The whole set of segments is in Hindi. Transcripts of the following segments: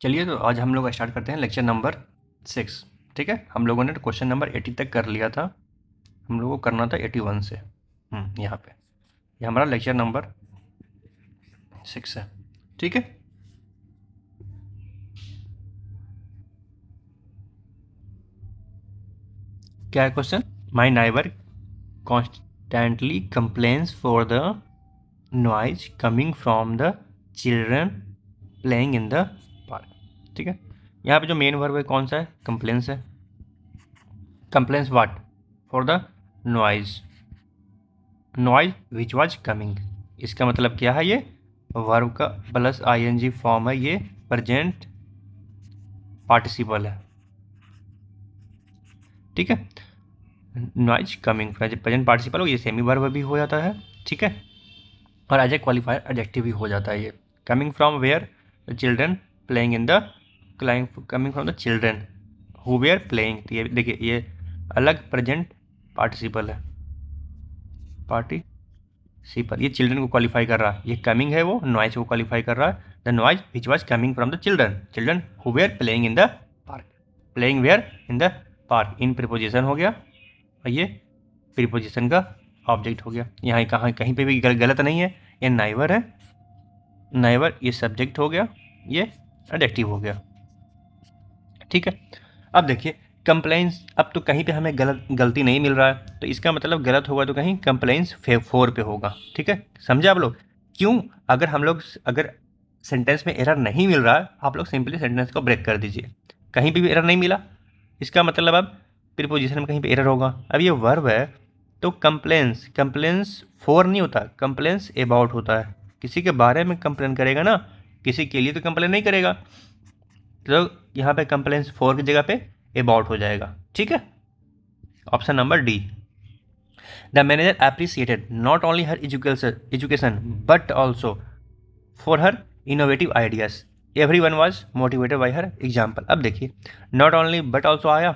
चलिए तो आज हम लोग स्टार्ट करते हैं लेक्चर नंबर 6। ठीक है, हम लोगों ने क्वेश्चन नंबर 80 तक कर लिया था, हम लोगों को करना था 81 से। यहाँ पे ये हमारा लेक्चर नंबर 6 है। ठीक है, क्या है question? My neighbour constantly complains for the noise coming from the children playing in the park. ठीक है, यहाँ पे जो मेन वर्ब है कौन सा है? कंप्लेन्स है। Complains what? For the noise, noise which was coming. इसका मतलब क्या है? ये वर्ब का प्लस आईएनजी फॉर्म है, ये प्रेजेंट पार्टिसिपल है। ठीक है, नॉइज कमिंग प्रेजेंट पार्टिसिपल हो, ये सेमी वर्ब भी हो जाता है। ठीक है, और एज ए क्वालिफायर एडजेक्टिव भी हो जाता है। ये coming from where? The children playing in the, coming from the children who were playing. ये देखिए, ये अलग प्रेजेंट पार्टिसिपल है, पार्टिसिपल। ये चिल्ड्रन को क्वालिफाई कर रहा है, ये कमिंग है वो नॉइज को क्वालिफाई कर रहा है। The noise which was coming from the children, children who were playing in the park. Playing where? In the park. In preposition हो गया और ये प्रीपोजिशन का ऑब्जेक्ट हो गया। यहाँ कहाँ कहीं पे भी गलत नहीं है, ये नाइवर है, नाइवर ये सब्जेक्ट हो गया, ये एडजेक्टिव हो गया। ठीक है, अब देखिए कंप्लेंस, अब तो कहीं पे हमें गलती नहीं मिल रहा है, तो इसका मतलब गलत होगा तो कहीं कंप्लेंस 4 पे होगा। ठीक है, समझे आप लोग? क्यों? अगर हम लोग अगर सेंटेंस में एरर नहीं मिल रहा है, आप लोग सिंपली सेंटेंस को ब्रेक कर दीजिए। कहीं भी एरर नहीं मिला, इसका मतलब अब प्रीपोजिशन में कहीं पे एरर होगा। अब ये वर्ब है तो कंप्लेंस, कंप्लेंस 4 नहीं होता, कंप्लेंस अबाउट होता है। किसी के बारे में कंप्लेन करेगा ना, किसी के लिए तो कंप्लेन नहीं करेगा। तो यहाँ पे कंप्लेंस 4 की जगह पे अबाउट हो जाएगा। ठीक है, option number D. The manager appreciated not only her education but also for her innovative ideas. Everyone was motivated by her example. अब देखिए, नॉट ओनली बट ऑल्सो आया,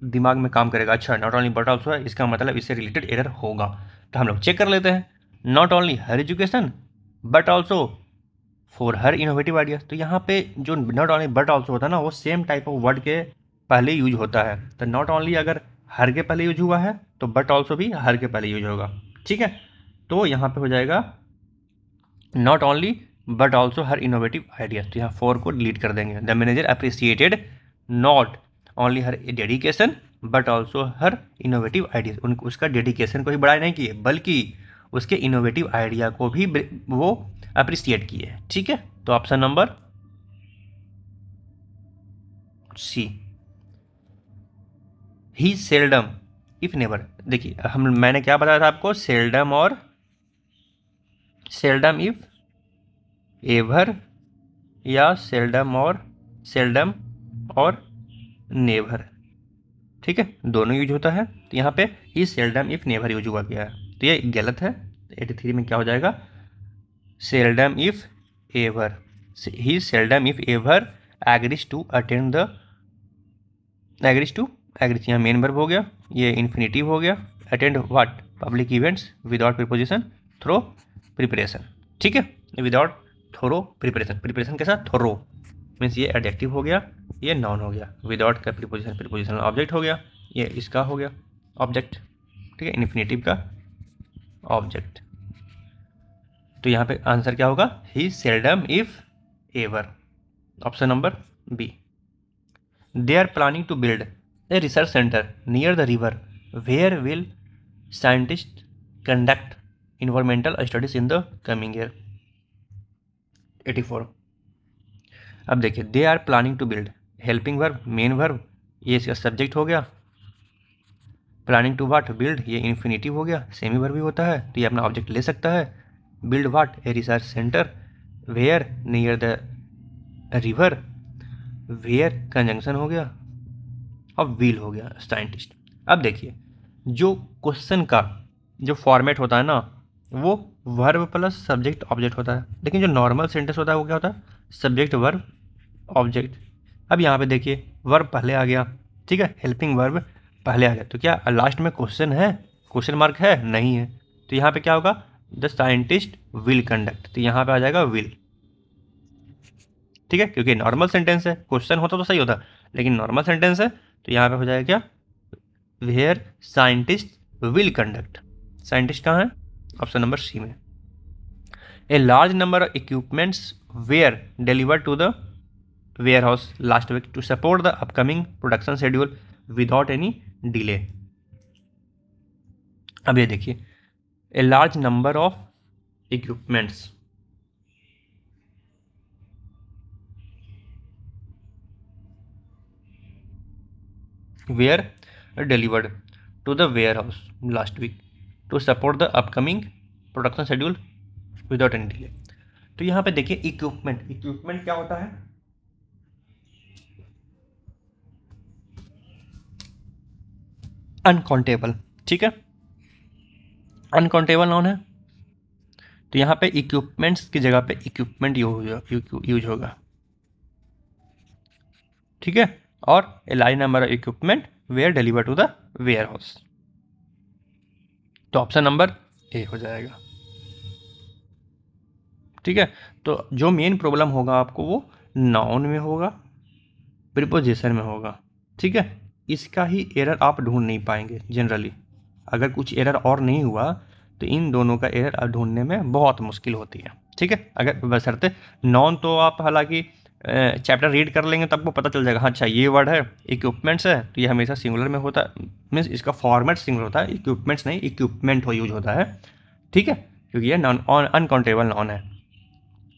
दिमाग में काम करेगा। अच्छा, नॉट ओनली बट ऑल्सो है, इसका मतलब इससे रिलेटेड एरर होगा, तो हम लोग चेक कर लेते हैं। Not only her education but also for her innovative idea. तो यहाँ पे जो नॉट ओनली बट ऑल्सो होता है ना, वो सेम टाइप ऑफ वर्ड के पहले यूज होता है। तो नॉट ओनली अगर हर के पहले यूज हुआ है तो बट ऑल्सो भी हर के पहले यूज होगा। ठीक है, तो यहाँ पे हो जाएगा not only but also her innovative idea. तो यहाँ 4 को डिलीट कर देंगे। The manager appreciated not only her dedication but also her innovative ideas. उनको उसका डेडिकेशन को ही बड़ा नहीं किए, बल्कि उसके इनोवेटिव आइडिया को भी वो अप्रिसिएट किए। ठीक है, तो option number C, he seldom if never. देखिए मैंने क्या बताया था आपको? सेल्डम और सेल्डम इफ एवर, या सेल्डम और नेवर। ठीक है, दोनों यूज होता है। तो यहाँ पे he seldom if never use हुआ गया है, तो ये गलत है। 83 में क्या हो जाएगा? Seldom if ever, he seldom if ever agrees to attend the, agrees to, agrees यहाँ मेन वर्ब हो गया, ये इन्फिनिटिव हो गया। Attend what? Public events without preposition through preparation. ठीक है, विदाउट थोरो प्रिपरेशन, प्रिपरेशन के साथ थोरो मीन्स ये एडजेक्टिव हो गया, ये नाउन हो गया। विदाउट का प्रीपोजिशन, प्रीपोजिशनल ऑब्जेक्ट हो गया, ये इसका हो गया ऑब्जेक्ट। ठीक है, इन्फिनिटिव का ऑब्जेक्ट। तो यहाँ पे आंसर क्या होगा? He seldom if ever, option number B. They are planning to build a research centre near the river where will scientists conduct environmental studies in the coming year. 84। अब देखिए, they are planning to build, helping verb, main verb, ये इसका सब्जेक्ट हो गया। Planning to what? बिल्ड, ये इन्फिनिटिव हो गया, सेमी वर्ब भी होता है, तो ये अपना ऑब्जेक्ट ले सकता है। Build what? A research centre, where near the river, where conjunction हो गया, और विल हो गया साइंटिस्ट। अब देखिए, जो क्वेश्चन का जो फॉर्मेट होता है ना, वो वर्ब प्लस सब्जेक्ट ऑब्जेक्ट होता है, लेकिन जो नॉर्मल सेंटेंस होता है वो क्या होता है? Subject verb object. अब यहाँ पे देखिए, वर्ब पहले आ गया, ठीक है, हेल्पिंग वर्ब पहले आ गया, तो क्या लास्ट में क्वेश्चन है? क्वेश्चन मार्क है? नहीं है। तो यहाँ पे क्या होगा? द साइंटिस्ट विल कंडक्ट, तो यहाँ पे आ जाएगा विल। ठीक है, क्योंकि नॉर्मल सेंटेंस है, क्वेश्चन होता तो सही होता, लेकिन नॉर्मल सेंटेंस है तो यहाँ पे हो जाएगा क्या, where scientist will conduct. Scientist कहाँ है, ऑप्शन नंबर सी में। A large number of equipments were delivered to the warehouse last week to support the upcoming production schedule without any delay। अब ये देखिए, a large number of equipments were delivered to the warehouse last week to support the upcoming production schedule without any delay। तो यहाँ पे देखिए इक्विपमेंट, इक्विपमेंट क्या होता है, अनकाउंटेबल, ठीक है, अनकाउंटेबल नाउन है, तो यहाँ पे इक्विपमेंट्स की जगह पे इक्विपमेंट यूज होगा, ठीक है। और a large number of equipment were deliver to the warehouse, तो ऑप्शन नंबर ए हो जाएगा, ठीक है। तो जो मेन प्रॉब्लम होगा आपको वो नाउन में होगा, प्रीपोजिशन में होगा, ठीक है। इसका ही एरर आप ढूंढ नहीं पाएंगे जनरली, अगर कुछ एरर और नहीं हुआ तो इन दोनों का एरर ढूंढने में बहुत मुश्किल होती है, ठीक है। अगर बशर्ते नाउन तो आप हालांकि चैप्टर रीड कर लेंगे तब आपको पता चल जाएगा, हाँ अच्छा ये वर्ड है, इक्विपमेंट्स है, तो ये हमेशा सिंगुलर में होता है, मीन्स इसका फॉर्मेट सिंगुलर होता है, इक्विपमेंट्स नहीं इक्विपमेंट हो यूज होता है, ठीक है, क्योंकि ये नॉन अनकाउंटेबल नाउन है।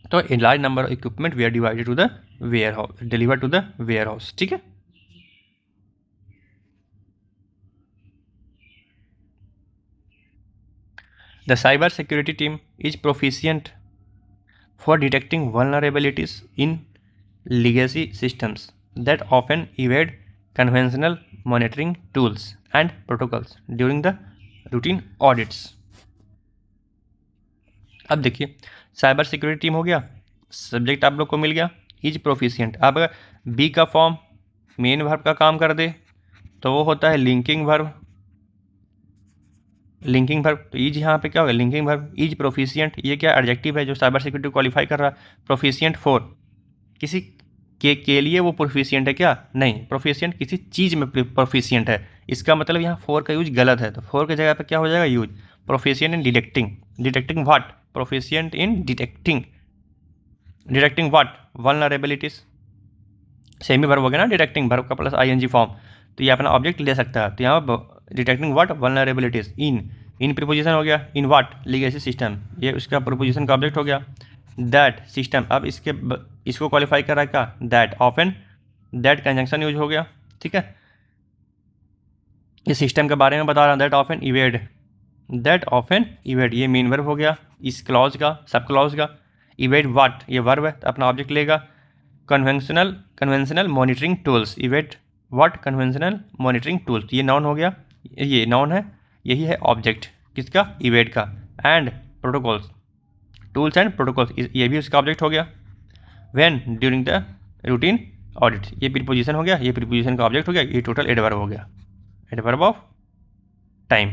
तो a large number of equipment we are divided to the warehouse, deliver to the warehouse, ठीक है। The cyber security team is proficient for detecting vulnerabilities in legacy systems that often evade conventional monitoring tools and protocols during the routine audits। अब देखिए साइबर सिक्योरिटी टीम हो गया, सब्जेक्ट आप लोग को मिल गया, इज प्रोफिशिएंट। अब अगर बी का फॉर्म मेन वर्ब का काम कर दे तो वो होता है लिंकिंग वर्ब, लिंकिंग वर्ब, तो इज यहाँ पे क्या होगा, लिंकिंग वर्ब। इज प्रोफिशिएंट, ये क्या एडजेक्टिव है जो साइबर सिक्योरिटी क्वालिफाई कर रहा है। प्रोफिशिएंट फॉर, किसी के लिए वो प्रोफिशिएंट है क्या, नहीं, प्रोफिशिएंट किसी चीज़ में प्रोफिशिएंट है, इसका मतलब यहाँ फॉर का यूज गलत है, तो फॉर की जगह पे क्या हो जाएगा use, proficient in detecting, detecting what, proficient in detecting, detecting what, vulnerabilities, semi verb हो गया ना, डिटेक्टिंग वर्ब का प्लस आईएनजी फॉर्म, तो ये अपना ऑब्जेक्ट ले सकता है, तो यहाँ detecting what, vulnerabilities, in preposition हो गया, इन व्हाट लीगेसी सिस्टम, ये उसका प्रीपोजिशन का ऑब्जेक्ट हो गया। दैट सिस्टम, अब इसको क्वालिफाई कर रहा है क्या, that, often, that conjunction use हो गया, ठीक है, इस सिस्टम के बारे में बता रहा है, that often evade, that often evade, ये मेन वर्ब हो गया इस क्लॉज का, सब क्लॉज का। इवेड व्हाट, ये वर्ब है तो अपना ऑब्जेक्ट लेगा। Conventional monitoring tools, evade what conventional monitoring tools, ये नाउन हो गया, ये नाउन है, यही है ऑब्जेक्ट किसका, इवेड का। And protocols, tools and protocols, ये भी उसका ऑब्जेक्ट हो गया। When during the routine audit, ये प्रीपोजिशन हो गया, ये प्रीपोजिशन का ऑब्जेक्ट हो गया, ये टोटल एडवर्ब हो गया, एडवर्ब ऑफ टाइम,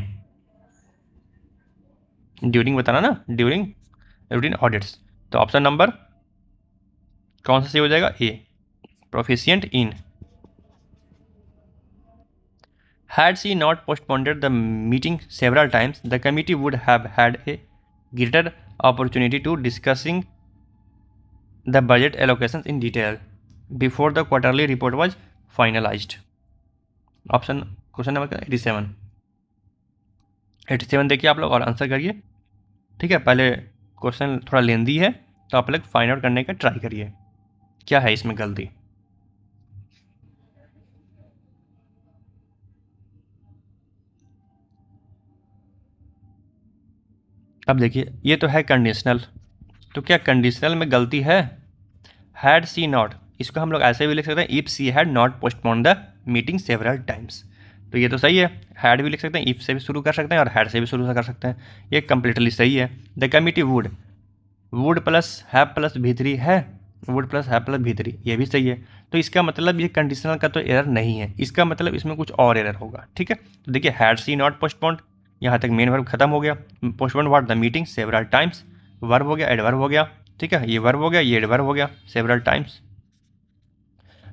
ड्यूरिंग बताना ना, ड्यूरिंग रूटीन ऑडिट्स, तो ऑप्शन नंबर कौन सा सही हो जाएगा, A, proficient in. Had she not postponed the meeting several times, the committee would have had a greater opportunity to discussing the budget allocations in detail before the quarterly report was finalized। Option question number 87, 87 देखिए आप लोग और आंसर करिए, ठीक है। पहले क्वेश्चन थोड़ा लेंदी है तो आप लोग फाइंड आउट करने का ट्राई करिए क्या है इसमें गलती। अब देखिए ये तो है कंडीशनल, तो क्या कंडीशनल में गलती है, हैड सी नॉट, इसको हम लोग ऐसे भी लिख सकते हैं, if she had not postpone the meeting several times, तो ये तो सही है, हैड भी लिख सकते हैं, इफ़ से भी शुरू कर सकते हैं और हैड से भी शुरू कर सकते हैं, ये कम्प्लीटली सही है। The committee would plus have plus भी3 है, वुड प्लस हैव प्लस भी3, ये भी सही है, तो इसका मतलब ये कंडीशनल का तो एरर नहीं है, इसका मतलब इसमें कुछ और एरर होगा, ठीक है। तो देखिए हैड सी नॉट पोस्टपोन्ड, यहाँ तक मेन वर्ब खत्म हो गया, postponed what the meeting several times, verb हो गया, एडवर्ब हो गया, ठीक है, ये वर्ब हो गया, ये एडवर्ब हो गया सेवरल टाइम्स,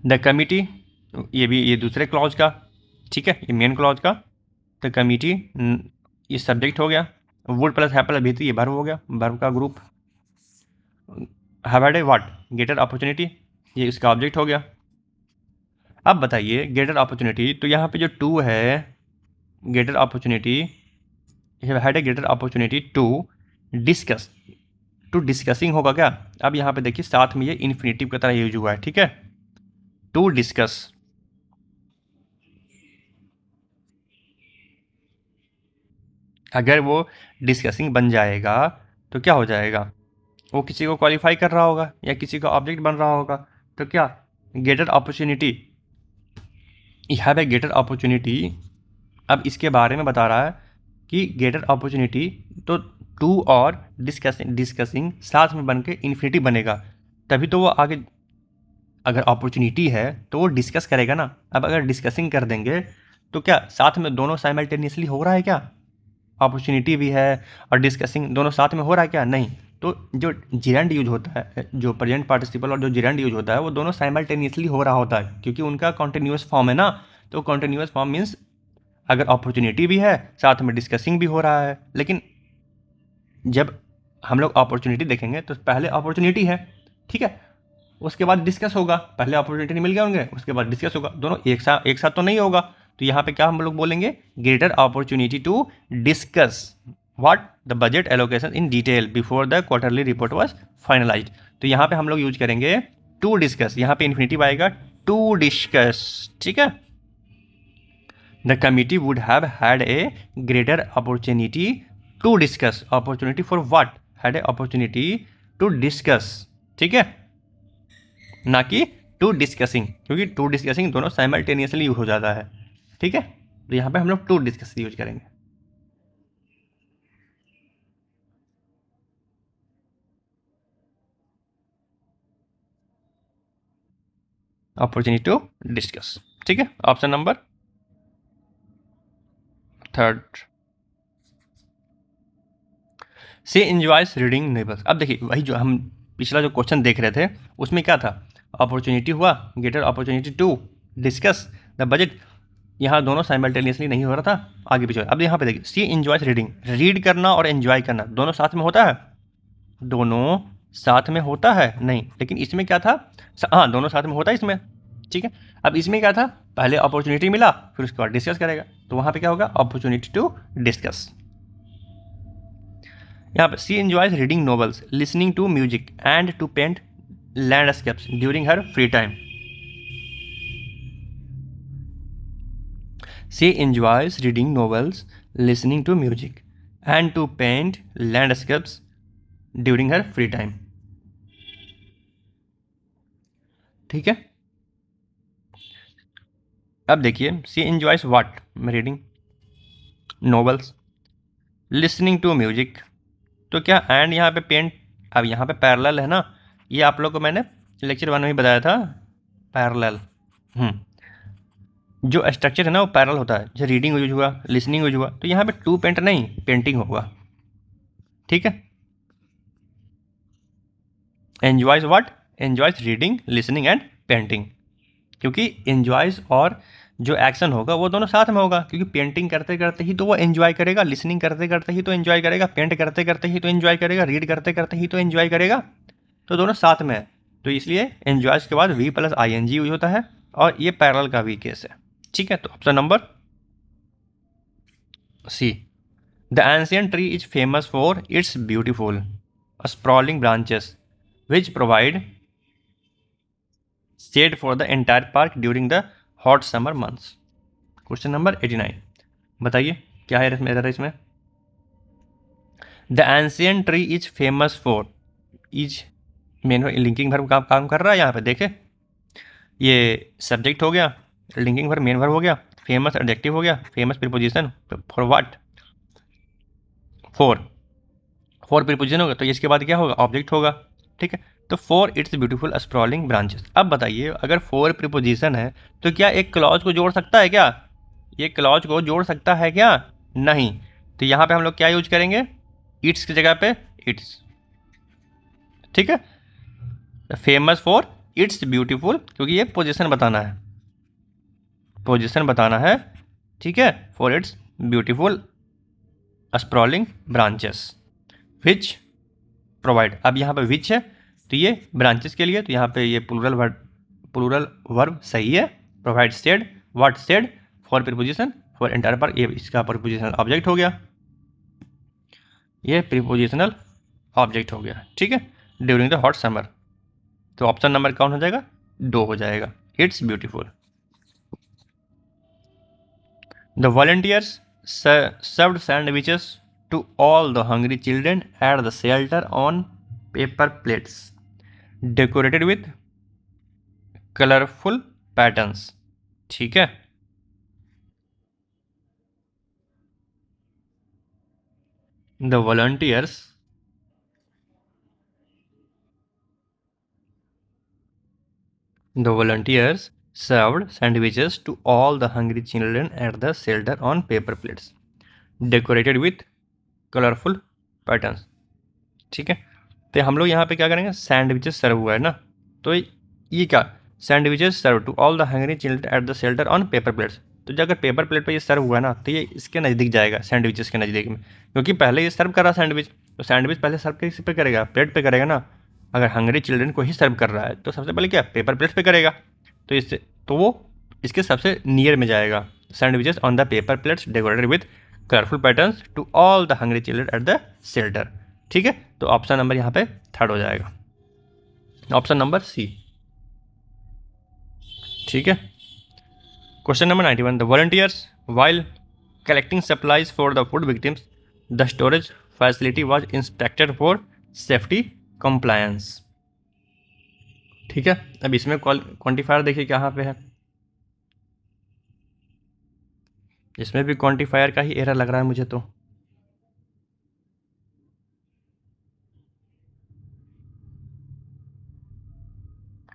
द कमिटी, ये दूसरे क्लॉज का, ठीक है, ये मेन क्लॉज का। द कमिटी ये सब्जेक्ट हो गया, वुड प्लस हैव प्लस भी, ये वर्ब हो गया, वर्ब का group. Have had A what, greater opportunity, ये इसका ऑब्जेक्ट हो गया। अब बताइए ग्रेटर अपॉर्चुनिटी, तो यहाँ पे जो टू है, greater opportunity, had a greater opportunity to discuss, to discussing होगा क्या? अब यहाँ पे देखिए साथ में ये इन्फिनेटिव की तरह यूज हुआ है, ठीक है, टू डिस्कस। अगर वो डिस्कसिंग बन जाएगा तो क्या हो जाएगा? वो किसी को क्वालिफाई कर रहा होगा या किसी का ऑब्जेक्ट बन रहा होगा, तो क्या greater opportunity, have a greater opportunity. अब इसके बारे में बता रहा है कि ग्रेटर अपॉर्चुनिटी, तो टू और डिस्कसिंग साथ में बन के इन्फिनिटी बनेगा, तभी तो वो आगे, अगर अपॉर्चुनिटी है तो वो डिस्कस करेगा ना। अब अगर डिस्कसिंग कर देंगे तो क्या साथ में दोनों साइमल्टेनियसली हो रहा है क्या? अपॉर्चुनिटी भी है और डिस्कसिंग दोनों साथ में हो रहा है क्या? नहीं। तो जो जिरेंड यूज होता है, जो प्रेजेंट पार्टिसिपल और जो जिरेंड यूज होता है, वो दोनों साइमल्टेनियसली हो रहा होता है, क्योंकि उनका कॉन्टिन्यूस फॉर्म है ना। तो कॉन्टिन्यूस फॉर्म मीन्स अगर अपॉर्चुनिटी भी है साथ में डिस्कसिंग भी हो रहा है। लेकिन जब हम लोग अपॉर्चुनिटी देखेंगे तो पहले अपॉर्चुनिटी है, ठीक है, उसके बाद डिस्कस होगा। पहले अपॉर्चुनिटी नहीं मिल गया होंगे, उसके बाद डिस्कस होगा, दोनों एक साथ तो नहीं होगा। तो यहाँ पे क्या हम लोग बोलेंगे? Greater opportunity to discuss what the budget allocation in detail before the quarterly report was finalised. तो यहाँ पे हम लोग यूज करेंगे टू डिस्कस, यहाँ पे इन्फिनिटिव आएगा टू डिस्कस, ठीक है। The committee would have had a greater opportunity to discuss, opportunity for what? Had a opportunity to discuss, ठीक है, ना कि टू डिस्कसिंग, क्योंकि टू डिस्कसिंग दोनों साइमल्टेनियसली यूज हो जाता है, ठीक है। तो यहाँ पे हम लोग टू डिस्कस यूज करेंगे। अपॉर्चुनिटी टू डिस्कस, ठीक है। ऑप्शन नंबर थर्ड, सी एंजॉयज रीडिंग नॉवेल्स। अब देखिए वही जो हम पिछला जो क्वेश्चन देख रहे थे उसमें क्या था, अपॉर्चुनिटी हुआ, greater opportunity to discuss the budget, यहाँ दोनों साइमल्टेनियसली नहीं हो रहा था, आगे पीछे। अब यहाँ पे देखिए सी एंजॉयज रीडिंग, रीड करना और एंजॉय करना दोनों साथ में होता है? दोनों साथ में होता है नहीं, लेकिन इसमें क्या था, हाँ दोनों साथ में होता है इसमें, ठीक है। अब इसमें क्या था, पहले अपॉर्चुनिटी मिला फिर उसके बाद डिस्कस करेगा, तो वहाँ पे क्या होगा? Opportunity to discuss. यहाँ पे she enjoys reading novels, listening to music and to paint landscapes during her free time. She enjoys reading novels, listening to music, and to paint landscapes during her free time. ठीक है। अब देखिए she enjoys what? Reading novels, listening to music, तो क्या एंड यहाँ पे पेंट, अब यहाँ पे पैरेलल है ना, ये आप लोग को मैंने लेक्चर 1 में बताया था पैरेलल। जो स्ट्रक्चर है ना वो पैरेलल होता है, जैसे रीडिंग यूज हुआ, लिसनिंग यूज हुआ, तो यहाँ पे टू पेंट नहीं पेंटिंग होगा, ठीक है। Enjoys what? Enjoys reading, listening and painting, क्योंकि एंजॉयज और जो एक्शन होगा वो दोनों साथ में होगा, क्योंकि पेंटिंग करते करते ही तो वो एंजॉय करेगा, लिसनिंग करते करते ही तो एंजॉय करेगा, पेंट करते करते ही तो एंजॉय करेगा, रीड करते करते ही तो एंजॉय करेगा, तो दोनों साथ में है। तो इसलिए एंजॉयज के बाद V plus I N G use होता है, और ये पैरेलल का भी केस है, ठीक है। तो option number C, the ancient tree is famous for its beautiful sprawling branches which provide shade for the entire park during the hot summer months. Question number 89, बताइए क्या है इसमें? The ancient tree is famous for, is main linking verb का काम कर रहा है यहाँ पे, देखे ये सब्जेक्ट हो गया, लिंकिंग वर्ब मेन वर्ब हो गया, फेमस एडजेक्टिव हो गया, famous preposition for what? For preposition होगा, तो इसके बाद क्या होगा? ऑब्जेक्ट होगा, ठीक है। तो for its beautiful sprawling branches. अब बताइए अगर फॉर प्रीपोजिशन है तो क्या एक क्लॉज को जोड़ सकता है क्या? ये क्लॉज को जोड़ सकता है क्या? नहीं। तो यहाँ पे हम लोग क्या यूज करेंगे? इट्स की जगह पे इट्स, ठीक है। फेमस फॉर इट्स ब्यूटीफुल, क्योंकि ये पोजीशन बताना है, पोजीशन बताना है, ठीक है, for its beautiful sprawling branches which provide. अब यहाँ पे विच है तो ये ब्रांचेस के लिए, तो यहाँ पे ये प्लूरल वर्ब सही है। Provide said, what said, for preposition, for entire पर, ये इसका प्रीपोजिशनल ऑब्जेक्ट हो गया, ये प्रीपोजिशनल ऑब्जेक्ट हो गया, ठीक है। ड्यूरिंग द हॉट समर, तो ऑप्शन नंबर कौन हो जाएगा, 2 हो जाएगा, it's beautiful. The volunteers served sandwiches to all the hungry children at the shelter on paper plates decorated with colourful patterns, ठीक है। The volunteers served sandwiches to all the hungry children at the shelter on paper plates decorated with colorful patterns, ठीक है। तो हम लोग यहाँ पे क्या करेंगे, सैंडविचेस सर्व हुआ है ना, तो ये क्या, sandwiches serve to all the hungry children at the shelter on paper plates, तो जो अगर पेपर प्लेट पे ये सर्व हुआ है ना, तो ये इसके नज़दीक जाएगा, सैंडविचेस के नज़दीक में, क्योंकि पहले ये सर्व कर रहा सैंडविच, तो सैंडविच पहले सर्व किस पे करेगा, प्लेट पे करेगा ना। अगर हंग्री चिल्ड्रन को ही सर्व कर रहा है तो सबसे पहले क्या, पेपर प्लेट पे करेगा, तो इससे तो वो इसके सबसे नियर में जाएगा। Sandwiches on the paper plates decorated with colourful patterns to all the hungry children at the shelter, ठीक है। तो ऑप्शन नंबर यहाँ पे 3rd हो जाएगा, ऑप्शन नंबर सी, ठीक है। Question number 91, the volunteers while collecting supplies for the food victims the storage facility was inspected for safety compliance, ठीक है। अब इसमें क्वांटिफायर देखिए कहाँ पे है, इसमें भी क्वांटिफायर का ही एरर लग रहा है मुझे तो,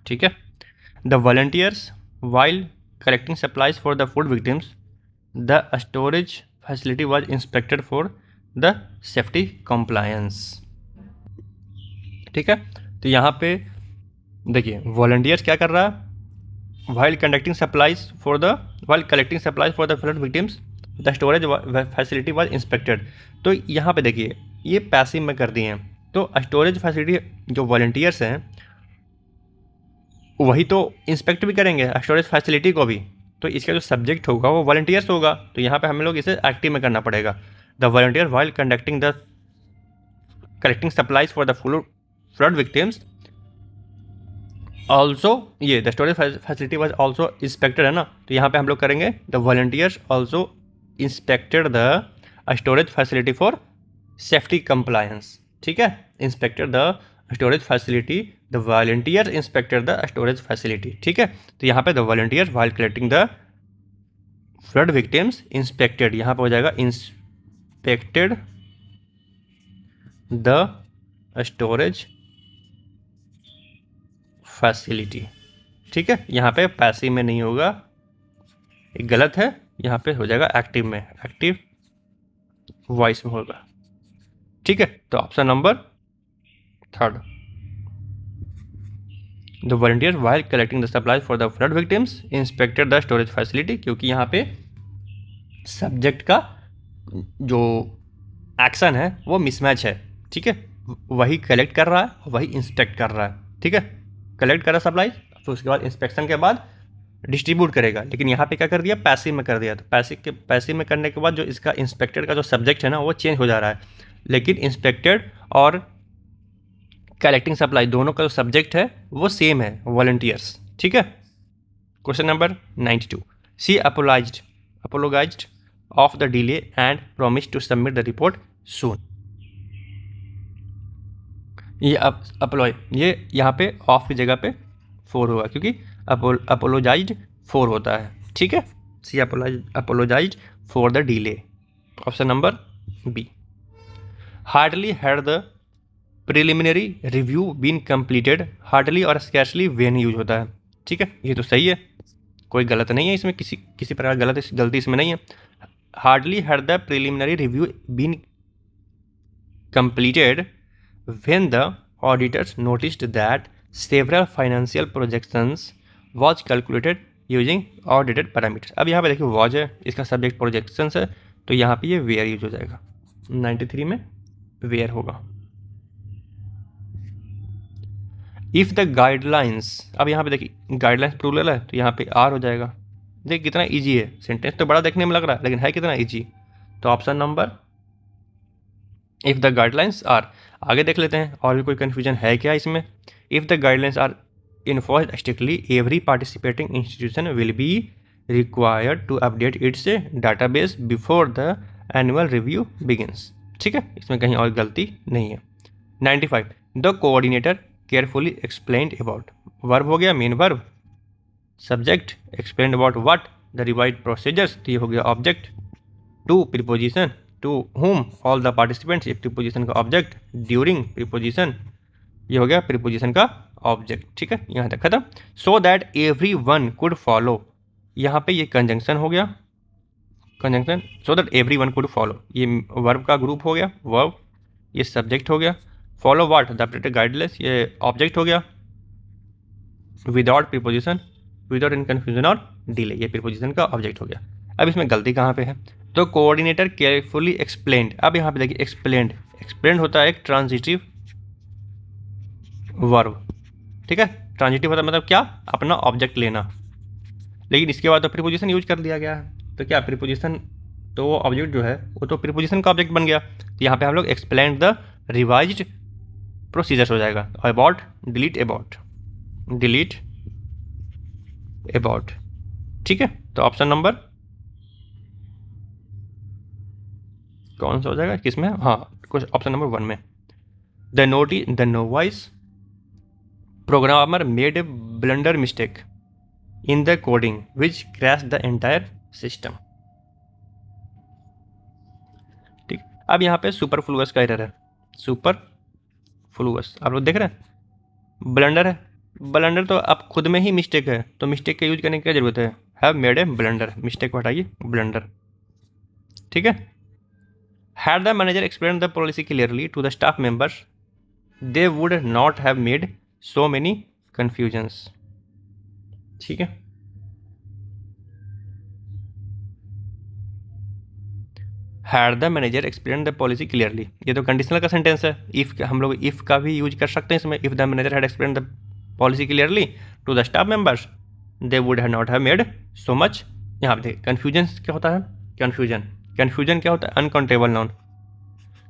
ठीक है। The volunteers while collecting supplies for the food victims the storage facility was inspected for the safety compliance, ठीक है। तो यहाँ पे देखिए वॉलंटियर्स क्या कर रहा है, while collecting supplies for the flood victims the storage facility was inspected, तो यहाँ पे देखिए ये पैसिव में कर दिए हैं, तो स्टोरेज फैसिलिटी जो वॉलंटियर्स हैं वही तो इंस्पेक्ट भी करेंगे स्टोरेज फैसिलिटी को भी, तो इसका जो सब्जेक्ट होगा वो वॉलंटियर्स होगा, तो यहाँ पे हम लोग इसे एक्टिव में करना पड़ेगा। The volunteer while collecting supplies for the flood victims also, ये the storage facility was also inspected है ना, तो यहाँ पे हम लोग करेंगे the volunteers also inspected the storage facility for safety compliance, ठीक है। Inspected the storage facility, the volunteer inspected the storage facility, ठीक है। तो यहाँ पे the volunteer while collecting the flood victims inspected, यहाँ पे हो जाएगा इंस्पेक्टेड द स्टोरेज फैसिलिटी, ठीक है। यहाँ पे पैसिव में नहीं होगा, एक गलत है, यहाँ पे हो जाएगा एक्टिव में, एक्टिव वॉइस में होगा, ठीक है। तो option number 3rd, the volunteer while collecting the supply for the flood victims inspected the storage facility, क्योंकि यहाँ पे सब्जेक्ट का जो एक्शन है वो मिसमैच है, ठीक है। वही कलेक्ट कर रहा है, वही इंस्पेक्ट कर रहा है, ठीक है। कलेक्ट करा सप्लाई, तो उसके बाद इंस्पेक्शन के बाद डिस्ट्रीब्यूट करेगा, लेकिन यहाँ पे क्या कर दिया, पैसिव में कर दिया, तो पैसिव में करने के बाद जो इसका इंस्पेक्टेड का जो सब्जेक्ट है ना वो चेंज हो जा रहा है, लेकिन इंस्पेक्टेड और कलेक्टिंग सप्लाई दोनों का जो सब्जेक्ट है वो सेम है, वॉलंटियर्स, ठीक है। Question number 92, she apologised of the delay and promise to submit the report soon, ये अपोलॉय, ये यहाँ पे ऑफ की जगह पे 4 होगा, क्योंकि अपोलोजाइज्ड 4 होता है, ठीक है। She apologised for the delay, option number B. Hardly had the preliminary review been completed, hardly और स्कैर्सली व्हेन यूज होता है, ठीक है। ये तो सही है, कोई गलत नहीं है इसमें, किसी प्रकार गलती इसमें नहीं है। Hardly had the preliminary review been completed when the auditors noticed that several financial projections was calculated using outdated parameters. अब यहाँ पे देखिए वॉज है, इसका सब्जेक्ट प्रोजेक्शंस है, तो यहाँ पे ये वेयर यूज हो जाएगा। 93 में वेयर होगा। इफ़ द गाइडलाइंस, अब यहाँ पे देखिए गाइडलाइंस प्लूरल है तो यहाँ पे आर हो जाएगा। देखिए कितना इजी है, सेंटेंस तो बड़ा देखने में लग रहा है लेकिन है कितना इजी। तो option number if the guidelines are. आगे देख लेते हैं और भी कोई कन्फ्यूजन है क्या इसमें। If the guidelines are enforced strictly every participating institution will be required to update its database before the annual review begins. ठीक है, इसमें कहीं और गलती नहीं है। 95 the coordinator carefully explained about. Verb हो गया main verb, subject explained about what the revise procedures, ये हो गया object. To preposition to whom all the participants, ये प्रीपोजिशन का ऑब्जेक्ट। ड्यूरिंग प्रीपोजिशन, ये हो गया प्रीपोजिशन का ऑब्जेक्ट। ठीक है, यहाँ तक खत्म। So that every one could follow, यहाँ पे ये कंजंक्शन हो गया, conjunction. So that every one could follow, ये वर्ब का ग्रुप हो गया, वर्ब, ये सब्जेक्ट हो गया। Follow what the updated guidelines, ये ऑब्जेक्ट हो गया। Without preposition, without in confusion और डिले, ये प्रीपोजिशन का ऑब्जेक्ट हो गया। अब इसमें गलती कहाँ पे है, तो कोऑर्डिनेटर केयरफुली एक्सप्लेन्ड। अब यहाँ पे देखिए एक्सप्लेन्ड, एक्सप्लेन्ड होता है एक ट्रांजिटिव वर्ब। ठीक है, ट्रांजिटिव होता है मतलब क्या, अपना ऑब्जेक्ट लेना, लेकिन इसके बाद तो प्रीपोजिशन यूज कर दिया गया है, तो क्या प्रीपोजिशन, तो वो ऑब्जेक्ट जो है वो तो प्रीपोजिशन का ऑब्जेक्ट बन गया। तो यहाँ पे हम लोग एक्सप्लेन द रिवाइज्ड प्रोसीजर्स हो जाएगा। About, delete about, delete about. ठीक है, तो ऑप्शन नंबर कौन सा हो जाएगा किसमें, हाँ कुछ ऑप्शन नंबर 1 में। The novice programmer made a blunder mistake in the coding which crash the entire system. ठीक, अब यहाँ पे सुपरफ्लुअस का एरर है, सुपरफ्लुअस आप लोग देख रहे हैं, ब्लंडर है, ब्लंडर तो अब खुद में ही मिस्टेक है, तो मिस्टेक का यूज करने की क्या जरूरत है, have made a blunder, mistake को हटाइए, ब्लंडर। ठीक है, had the manager explain the policy clearly to the staff members they would not have made so many confusions. ठीक है, had the manager explain the policy clearly, ये तो कंडीशनल का सेंटेंस है। इफ हम लोग इफ का भी यूज कर सकते हैं इसमें। If the manager had explain the policy clearly to the staff members they would have not have made so much. यहाँ पे देखिए कन्फ्यूजन क्या होता है, कन्फ्यूजन, कन्फ्यूजन क्या होता है, अनकाउंटेबल नाउन।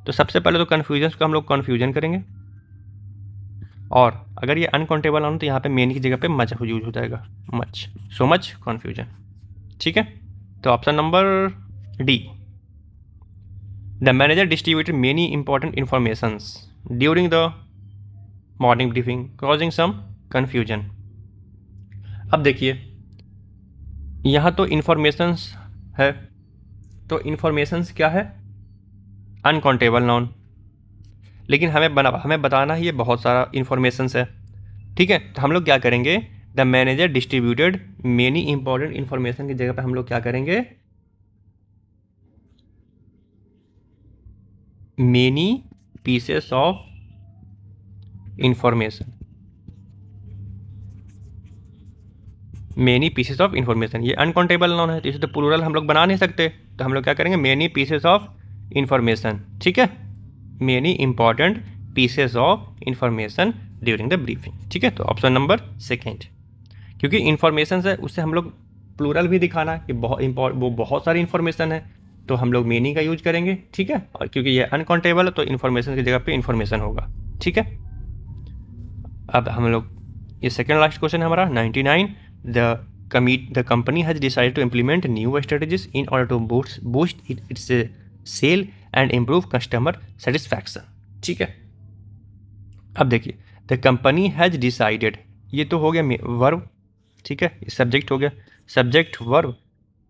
तो सबसे पहले तो कन्फ्यूजन को हम लोग कन्फ्यूजन करेंगे, और अगर ये अनकाउंटेबल नाउन तो यहाँ पे मेन की जगह पे मच यूज हो जाएगा, मच, सो मच कन्फ्यूजन। ठीक है, तो option number D, the manager distributed many important informations during the morning briefing causing some confusion. अब देखिए यहाँ तो इंफॉर्मेशंस है, तो इंफॉर्मेशंस क्या है, अनकाउंटेबल नाउन, लेकिन हमें बताना ही ये बहुत सारा इंफॉर्मेशंस है। ठीक है, तो हम लोग क्या करेंगे, the manager distributed many important information की जगह पे हम लोग क्या करेंगे, many pieces of information, many pieces of information. ये अनकाउंटेबल नाउन है तो इसे तो प्लूरल हम लोग बना नहीं सकते, तो हम लोग क्या करेंगे, मेनी पीसेस ऑफ इंफॉर्मेशन। ठीक है, many important pieces of information during the briefing. ठीक है, तो ऑप्शन नंबर सेकेंड, क्योंकि इंफॉर्मेशन है उससे हम लोग प्लूरल भी दिखाना है कि वो बहुत सारी इंफॉर्मेशन है, तो हम लोग मेनी का यूज करेंगे। ठीक है, और क्योंकि ये अनकाउंटेबल है तो इंफॉर्मेशन की जगह पे इंफॉर्मेशन होगा। ठीक है, अब हम लोग ये सेकेंड लास्ट क्वेश्चन है हमारा 99, the company has decided to implement new strategies in order to boost its sale and improve customer satisfaction। ठीक है, अब देखिए द कंपनी हैज डिसाइडेड, ये तो हो गया वर्ब। ठीक है, सब्जेक्ट हो गया, subject verb,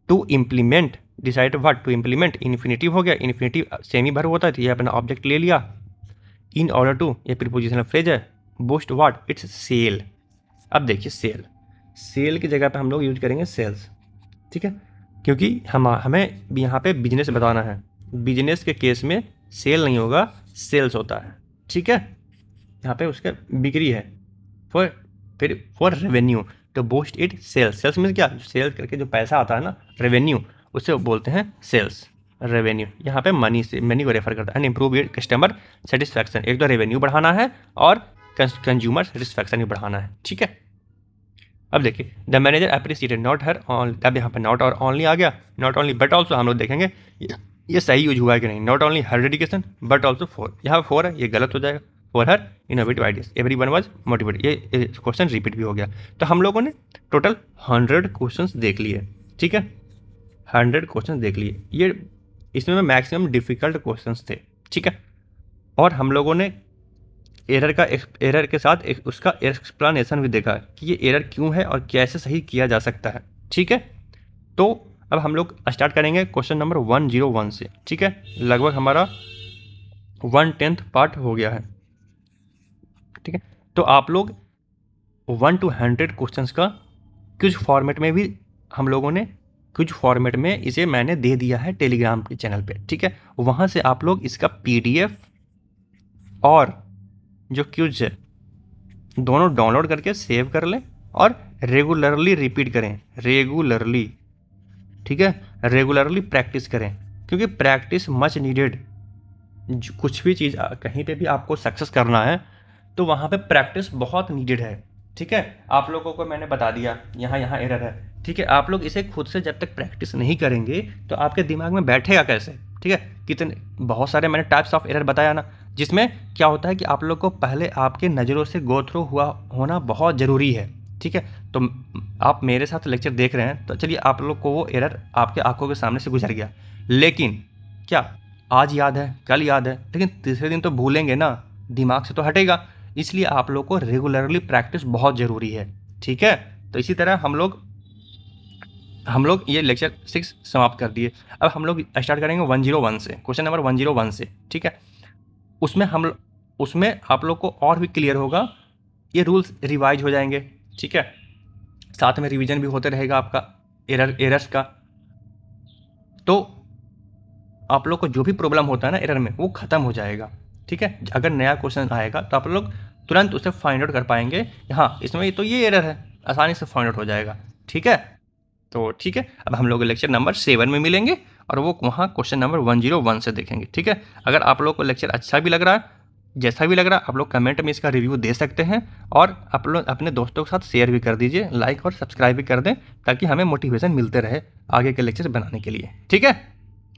to implement, decide what, to implement, infinitive हो गया, इन्फिनेटिव सेमी वर्ब होता है तो ये अपना ऑब्जेक्ट ले लिया। इन ऑर्डर टू, ये प्रीपोजिशनल फ्रेज है। Boost what, its sale. अब देखिए सेल, सेल की जगह पे हम लोग यूज करेंगे सेल्स। ठीक है, क्योंकि हमें यहाँ पे बिजनेस बताना है, बिजनेस के केस में सेल नहीं होगा, सेल्स होता है। ठीक है, यहाँ पे उसका बिक्री है, for revenue to boost it sales. Sales means क्या, सेल्स करके जो पैसा आता है ना, रेवेन्यू, उसे बोलते हैं सेल्स, रेवेन्यू। यहाँ पे मनी से मनी को रेफर करता है। And improve it customer satisfaction, एक तो रेवेन्यू बढ़ाना है और कंज्यूमर सेटिस्फैक्शन भी बढ़ाना है, ठीक है। अब देखिए the manager appreciated not her on, अब यहाँ पे नॉट और ओनली आ गया, नॉट ओनली बट ऑल्सो, हम लोग देखेंगे ये सही यूज हुआ है कि नहीं। Not only her dedication but also for, यहाँ पे फॉर है, ये गलत हो जाएगा। For her innovative ideas every one was motivated, ये क्वेश्चन रिपीट भी हो गया। तो हम लोगों ने टोटल 100 क्वेश्चन देख लिए, ठीक है, 100 क्वेश्चन देख लिए। ये इसमें मैक्सिमम डिफिकल्ट क्वेश्चन थे, ठीक है। और हम लोगों ने एरर के साथ उसका एक्सप्लेनेशन भी देखा कि ये एरर क्यों है और कैसे सही किया जा सकता है, ठीक है। तो अब हम लोग स्टार्ट करेंगे क्वेश्चन नंबर 101 से, ठीक है। लगभग हमारा 1/10 पार्ट हो गया है, ठीक है। तो आप लोग 1 to 100 क्वेश्चंस का क्विज फॉर्मेट में भी हम लोगों ने क्विज फॉर्मेट में इसे मैंने दे दिया है टेलीग्राम के चैनल पे, ठीक है। वहाँ से आप लोग इसका PDF और जो क्विज है दोनों डाउनलोड करके सेव कर लें और रेगुलरली रिपीट करें, रेगुलरली, ठीक है, रेगुलरली प्रैक्टिस करें, क्योंकि प्रैक्टिस मच नीडेड। कुछ भी चीज़ कहीं पे भी आपको सक्सेस करना है तो वहाँ पे प्रैक्टिस बहुत नीडेड है, ठीक है। आप लोगों को मैंने बता दिया यहाँ एरर है, ठीक है। आप लोग इसे खुद से जब तक प्रैक्टिस नहीं करेंगे तो आपके दिमाग में बैठेगा कैसे, ठीक है। कितने बहुत सारे मैंने टाइप्स ऑफ एरर बताया ना, जिसमें क्या होता है कि आप लोग को पहले आपके नज़रों से गो थ्रू होना बहुत ज़रूरी है, ठीक है। तो आप मेरे साथ लेक्चर देख रहे हैं तो चलिए आप लोग को वो एरर आपके आंखों के सामने से गुजर गया, लेकिन क्या आज याद है, कल याद है, लेकिन तीसरे दिन तो भूलेंगे ना, दिमाग से तो हटेगा। इसलिए आप लोग को रेगुलरली प्रैक्टिस बहुत ज़रूरी है, ठीक है। तो इसी तरह हम लोग ये लेक्चर 6 समाप्त कर दिए। अब हम लोग स्टार्ट करेंगे 101 से, क्वेश्चन नंबर 101 से, ठीक है। उसमें आप लोग को और भी क्लियर होगा, ये रूल्स रिवाइज हो जाएंगे, ठीक है। साथ में रिवीजन भी होते रहेगा आपका एरर्स का। तो आप लोग को जो भी प्रॉब्लम होता है ना एरर में, वो ख़त्म हो जाएगा, ठीक है। अगर नया क्वेश्चन आएगा तो आप लोग तुरंत उसे फाइंड आउट कर पाएंगे, हाँ इसमें तो ये एरर है, आसानी से फाइंड आउट हो जाएगा, ठीक है। तो ठीक है, अब हम लोग लेक्चर नंबर 7 में मिलेंगे और वो वहाँ क्वेश्चन नंबर 101 से देखेंगे, ठीक है। अगर आप लोग को लेक्चर अच्छा भी लग रहा है, जैसा भी लग रहा है, आप लोग कमेंट में इसका रिव्यू दे सकते हैं और आप लोग अपने दोस्तों के साथ शेयर भी कर दीजिए, लाइक और सब्सक्राइब भी कर दें, ताकि हमें मोटिवेशन मिलते रहे आगे के लेक्चर बनाने के लिए, ठीक है।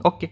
ओके।